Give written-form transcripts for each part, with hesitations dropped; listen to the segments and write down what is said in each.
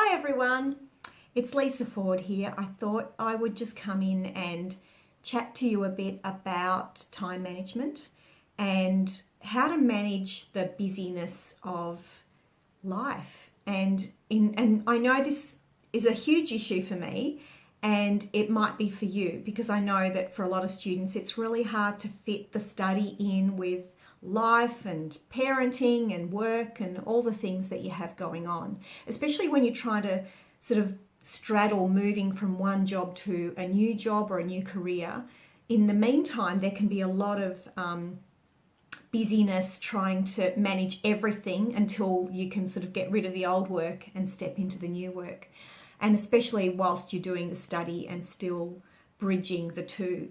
Hi everyone, it's Lisa Forde here. I thought I would just come in and chat to you a bit about time management and how to manage the busyness of life. And I know this is a huge issue for me, and it might be for you, because I know that for a lot of students it's really hard to fit the study in with life and parenting and work and all the things that you have going on, especially when you're trying to sort of straddle moving from one job to a new job or a new career. In the meantime, there can be a lot of busyness trying to manage everything until you can sort of get rid of the old work and step into the new work, and especially whilst you're doing the study and still bridging the two.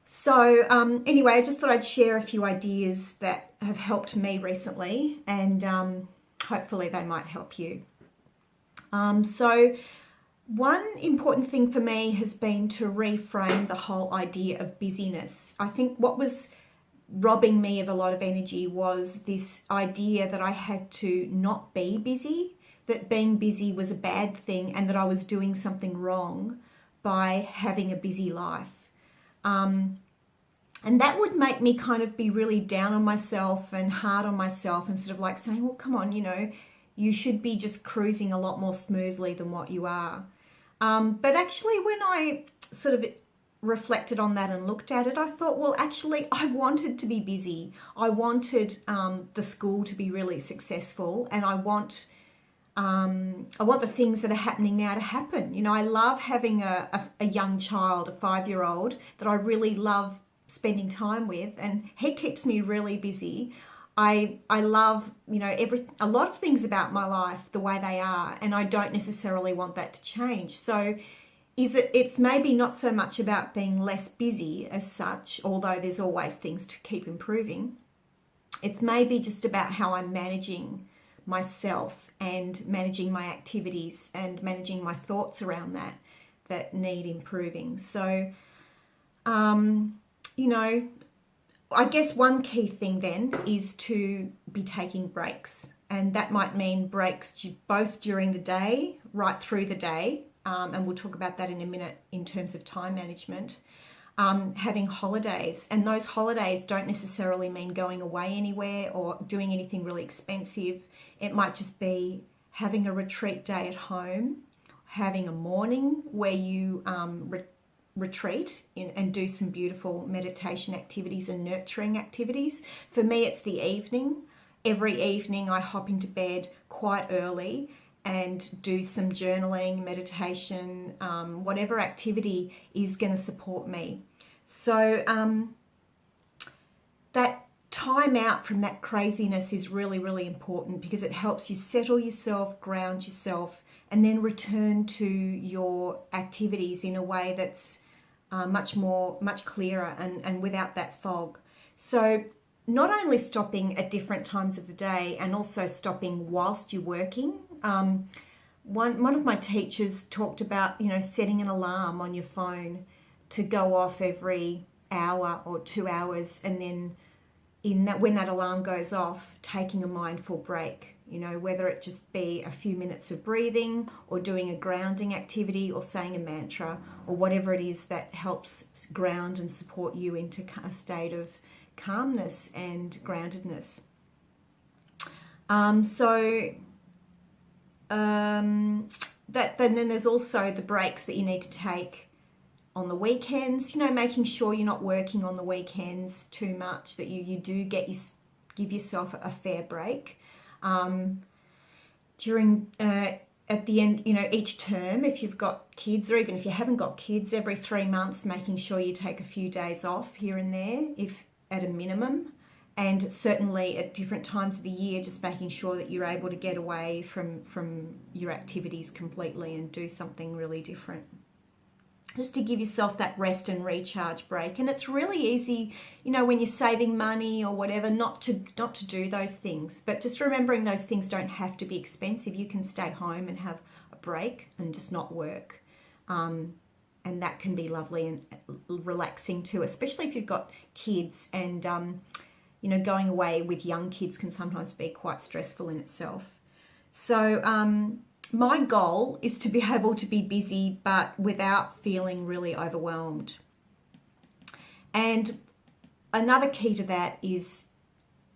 So anyway, I just thought I'd share a few ideas that have helped me recently, and hopefully they might help you. So one important thing for me has been to reframe the whole idea of busyness. I think what was robbing me of a lot of energy was this idea that I had to not be busy, that being busy was a bad thing, and that I was doing something wrong by having a busy life. And that would make me kind of be really down on myself and hard on myself, and sort of like saying, well, come on, you should be just cruising a lot more smoothly than what you are. But actually, when I sort of reflected on that and looked at it, I thought, well, actually, I wanted to be busy. I wanted the school to be really successful, and I want the things that are happening now to happen. I love having a young child, a 5-year-old, that I really love spending time with, and he keeps me really busy. I love, a lot of things about my life the way they are, and I don't necessarily want that to change. So it's maybe not so much about being less busy as such, although there's always things to keep improving. It's maybe just about how I'm managing myself and managing my activities and managing my thoughts around that need improving. So I guess one key thing then is to be taking breaks, and that might mean breaks both during the day, right through the day, and we'll talk about that in a minute in terms of time management. Having holidays, and those holidays don't necessarily mean going away anywhere or doing anything really expensive. It might just be having a retreat day at home, having a morning where you retreat and do some beautiful meditation activities and nurturing activities. For me, it's the evening. Every evening I hop into bed quite early and do some journaling, meditation, whatever activity is going to support me. So that time out from that craziness is really, really important, because it helps you settle yourself, ground yourself, and then return to your activities in a way that's much clearer and without that fog. So not only stopping at different times of the day, and also stopping whilst you're working. One of my teachers talked about, setting an alarm on your phone to go off every hour or 2 hours, and then when that alarm goes off, taking a mindful break. Whether it just be a few minutes of breathing, or doing a grounding activity, or saying a mantra, or whatever it is that helps ground and support you into a state of calmness and groundedness. Then there's also the breaks that you need to take on the weekends, making sure you're not working on the weekends too much, that you do give yourself a fair break. During at the end, each term, if you've got kids, or even if you haven't got kids, every 3 months, making sure you take a few days off here and there, if at a minimum, and certainly at different times of the year, just making sure that you're able to get away from your activities completely and do something really different, just to give yourself that rest and recharge break. And it's really easy, when you're saving money or whatever, not to do those things. But just remembering those things don't have to be expensive. You can stay home and have a break and just not work. And that can be lovely and relaxing too, especially if you've got kids. And, going away with young kids can sometimes be quite stressful in itself. So my goal is to be able to be busy but without feeling really overwhelmed. And another key to that is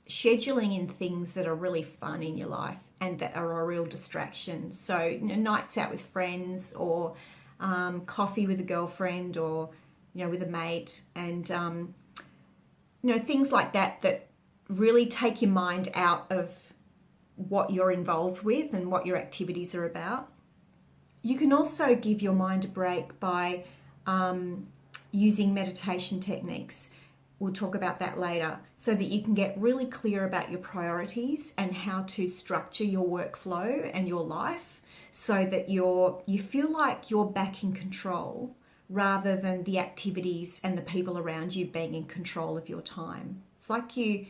scheduling in things that are really fun in your life and that are a real distraction. So, you know, nights out with friends, or coffee with a girlfriend, or, you know, with a mate, and you know, things like that that really take your mind out of what you're involved with and what your activities are about. You can also give your mind a break by using meditation techniques. We'll talk about that later, so that you can get really clear about your priorities and how to structure your workflow and your life, so that you feel like you're back in control, rather than the activities and the people around you being in control of your time. It's like you,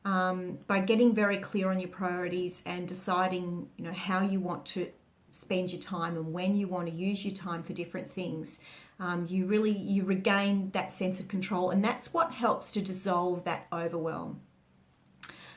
by getting very clear on your priorities and deciding, you know, how you want to spend your time and when you want to use your time for different things, you regain that sense of control, and that's what helps to dissolve that overwhelm.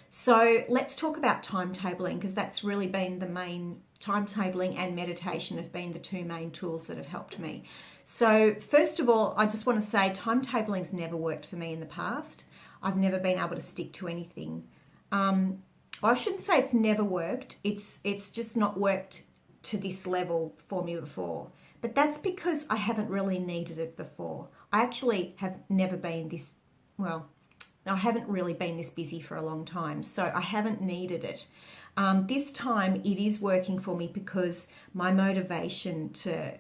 So let's talk about timetabling, because that's really been the main, timetabling and meditation have been the two main tools that have helped me. So first of all, I just want to say timetabling's never worked for me in the past. I've never been able to stick to anything. I shouldn't say it's never worked. It's just not worked to this level for me before. But that's because I haven't really needed it before. I actually have never been this, well, I haven't really been this busy for a long time, so I haven't needed it. This time it is working for me because my motivation to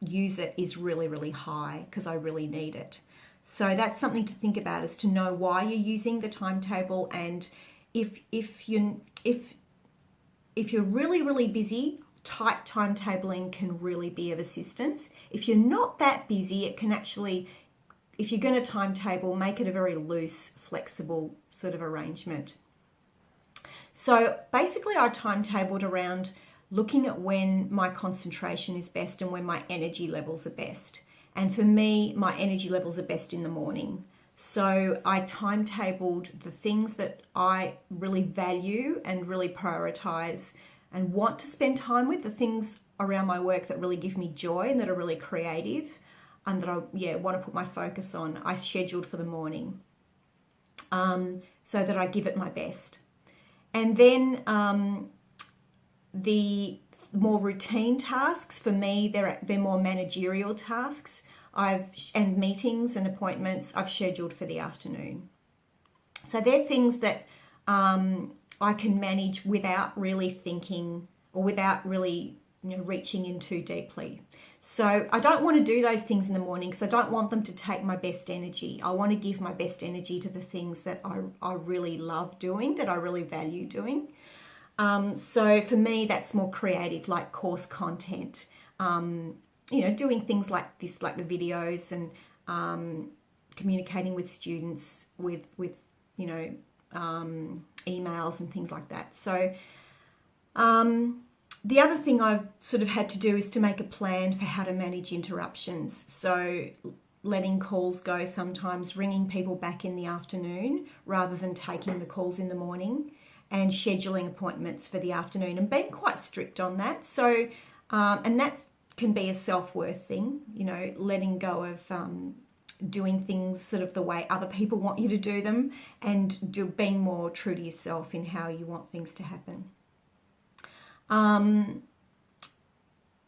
use it is really, really high, because I really need it. So that's something to think about, is to know why you're using the timetable, and if you're really, really busy, tight timetabling can really be of assistance. If you're not that busy, it can actually, if you're going to timetable, make it a very loose, flexible sort of arrangement. So basically I timetabled around looking at when my concentration is best and when my energy levels are best. And for me, my energy levels are best in the morning. So I timetabled the things that I really value and really prioritize and want to spend time with, the things around my work that really give me joy and that are really creative and that I want to put my focus on. I scheduled for the morning so that I give it my best. And then the more routine tasks, for me, they're more managerial tasks. And meetings and appointments I've scheduled for the afternoon. So they're things that I can manage without really thinking, or without really, you know, reaching in too deeply. So I don't want to do those things in the morning, because I don't want them to take my best energy. I want to give my best energy to the things that I really love doing, that I really value doing. So for me, that's more creative, like course content, you know, doing things like this, like the videos, and communicating with students with you know, emails and things like that. So the other thing I've sort of had to do is to make a plan for how to manage interruptions. So letting calls go sometimes, ringing people back in the afternoon rather than taking the calls in the morning, and scheduling appointments for the afternoon, and being quite strict on that. So, and that can be a self-worth thing, you know, letting go of doing things sort of the way other people want you to do them, and being more true to yourself in how you want things to happen.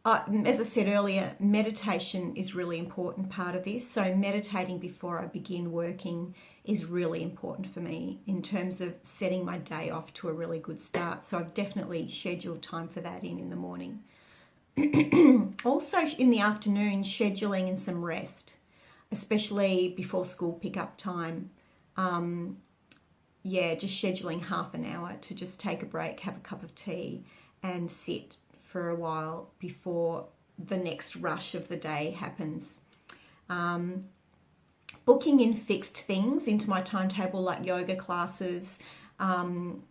As I said earlier, meditation is really important part of this. So meditating before I begin working is really important for me in terms of setting my day off to a really good start. So I've definitely scheduled time for that in the morning. Also in the afternoon, scheduling in some rest, especially before school pickup time. Just scheduling half an hour to just take a break, have a cup of tea, and sit for a while before the next rush of the day happens. Booking in fixed things into my timetable, like yoga classes, and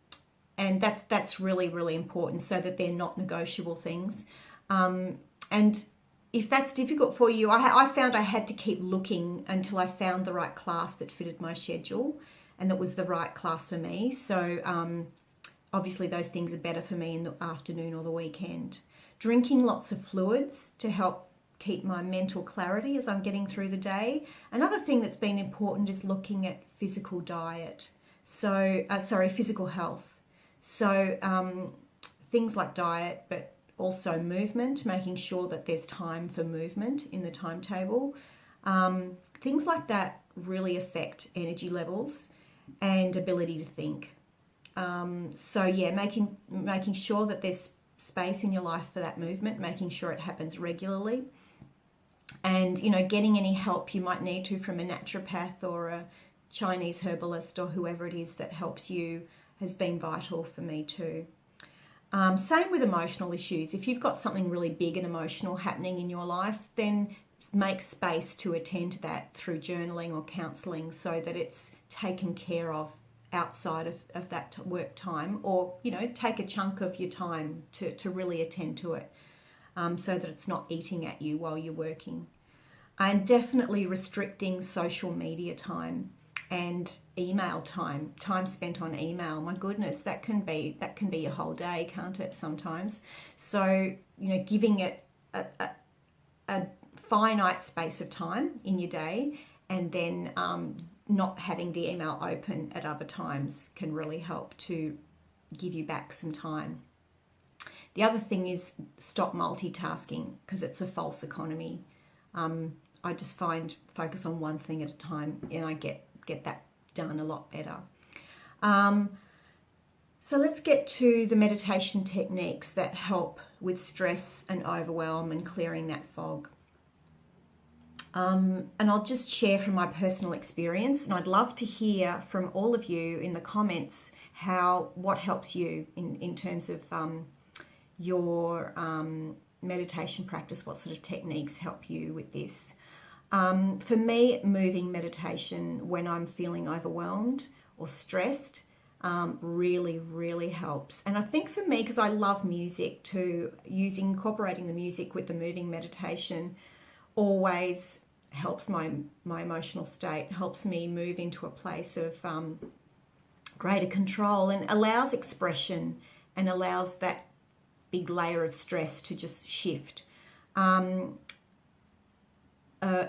that's really, really important, so that they're not negotiable things. And if that's difficult for you, I found I had to keep looking until I found the right class that fitted my schedule and that was the right class for me. So obviously those things are better for me in the afternoon or the weekend. Drinking lots of fluids to help keep my mental clarity as I'm getting through the day. Another thing that's been important is looking at physical diet. So, physical health. So things like diet, but also movement, making sure that there's time for movement in the timetable. Things like that really affect energy levels and ability to think. So yeah, making sure that there's space in your life for that movement, making sure it happens regularly, and getting any help you might need to from a naturopath or a Chinese herbalist or whoever it is that helps you has been vital for me too. Same with emotional issues. If you've got something really big and emotional happening in your life, then make space to attend to that through journaling or counselling so that it's taken care of outside of that work time, or take a chunk of your time to really attend to it, so that it's not eating at you while you're working. And definitely restricting social media time and email time spent on email. My goodness, that can be a whole day, can't it, sometimes? So giving it a finite space of time in your day, and then not having the email open at other times can really help to give you back some time. The other thing is stop multitasking, because it's a false economy. I just find focus on one thing at a time, and I get that done a lot better. So let's get to the meditation techniques that help with stress and overwhelm and clearing that fog. And I'll just share from my personal experience, and I'd love to hear from all of you in the comments what helps you in terms of your meditation practice. What sort of techniques help you with this? For me, moving meditation when I'm feeling overwhelmed or stressed really, really helps. And I think for me, because I love music too, incorporating the music with the moving meditation always helps my emotional state, helps me move into a place of greater control, and allows expression and allows that big layer of stress to just shift.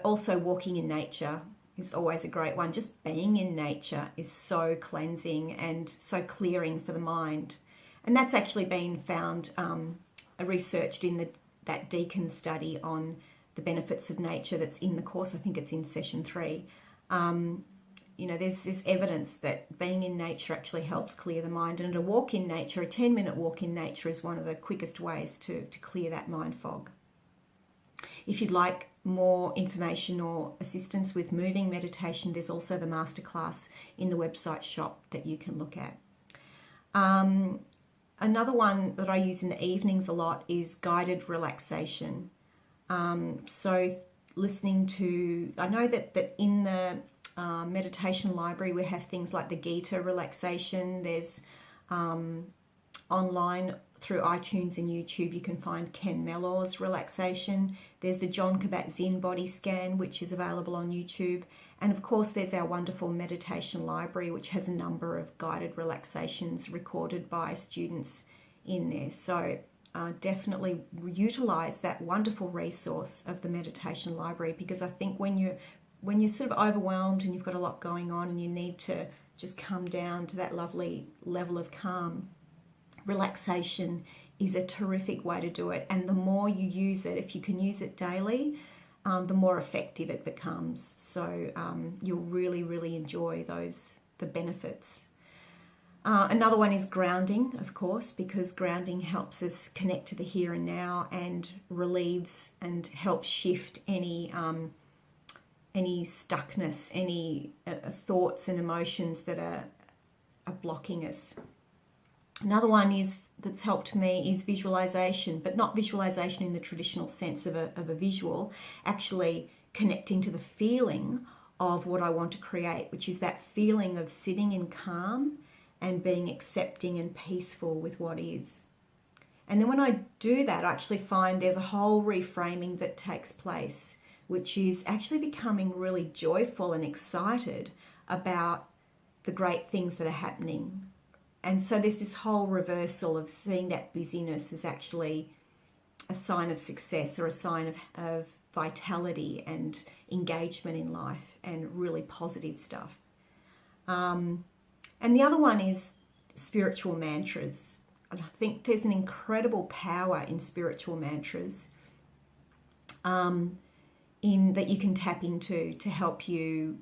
Also, walking in nature is always a great one. Just being in nature is so cleansing and so clearing for the mind. And that's actually been found, researched in that Deacon study on the benefits of nature that's in the course. I think it's in session 3. There's this evidence that being in nature actually helps clear the mind. And a walk in nature, a 10-minute walk in nature, is one of the quickest ways to clear that mind fog. If you'd like more information or assistance with moving meditation, there's also the masterclass in the website shop that you can look at. Another one that I use in the evenings a lot is guided relaxation. So listening to, I know that in the meditation library we have things like the Gita relaxation. There's online through iTunes and YouTube you can find Ken Mellor's relaxation. There's the John Kabat-Zinn body scan, which is available on YouTube. And of course there's our wonderful meditation library, which has a number of guided relaxations recorded by students in there. So definitely utilize that wonderful resource of the meditation library, because I think when you're sort of overwhelmed and you've got a lot going on and you need to just come down to that lovely level of calm, relaxation is a terrific way to do it. And the more you use it, if you can use it daily, the more effective it becomes. So you'll really, really enjoy the benefits. Another one is grounding, of course, because grounding helps us connect to the here and now and relieves and helps shift any stuckness, any thoughts and emotions that are blocking us. Another one that's helped me is visualisation, but not visualisation in the traditional sense of a visual, actually connecting to the feeling of what I want to create, which is that feeling of sitting in calm and being accepting and peaceful with what is. And then when I do that, I actually find there's a whole reframing that takes place, which is actually becoming really joyful and excited about the great things that are happening. And so there's this whole reversal of seeing that busyness as actually a sign of success or a sign of vitality and engagement in life and really positive stuff. And the other one is spiritual mantras. And I think there's an incredible power in spiritual mantras that you can tap into to help you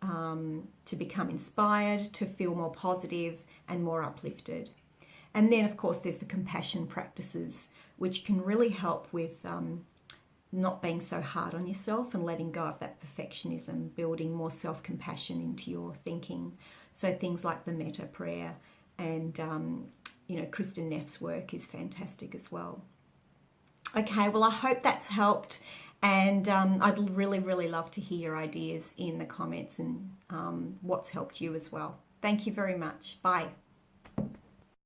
to become inspired, to feel more positive and more uplifted. And then, of course, there's the compassion practices, which can really help with not being so hard on yourself and letting go of that perfectionism, building more self-compassion into your thinking. So things like the metta prayer and, Kristen Neff's work is fantastic as well. Okay, well, I hope that's helped. And I'd really, really love to hear your ideas in the comments and what's helped you as well. Thank you very much. Bye.